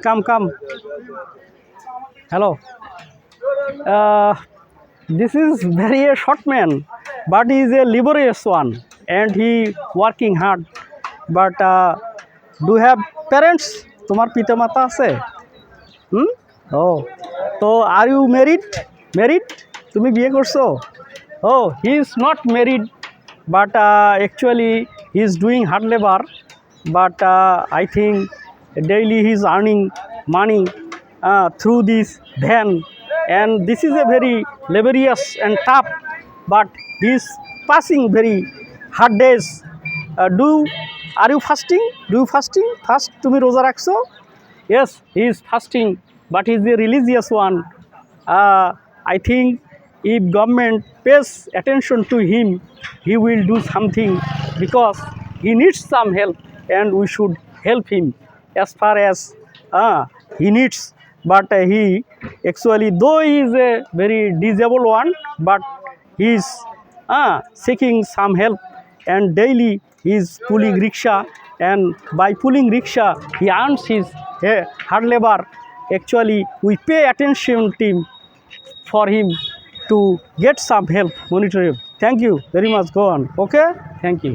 Come. Hello. This is very a short man, but he is a laborious one, and he working hard. But do you have parents? তোমার পিতা মাতা আছে? Oh, so are you married? Married? তুমি বিয়ে করছো? Oh, he is not married, but actually he is doing hard labor. But I think daily he is earning money through this van, and this is a very laborious and tough. But he is passing very hard days. Are you fasting? Do you fasting? Fast? তুমি রোজা রাখছো? Yes, he is fasting, but he is a religious one. I think if government pays attention to him, he will do something because he needs some help, and we should help him as far as he needs. But he actually, though he is a very disabled one, but he is seeking some help, and daily he is pulling rickshaw, and by pulling rickshaw he earns his hard labor. Actually, we pay attention to him for him to get some help monetary. Thank you very much. Go on. Okay, thank you.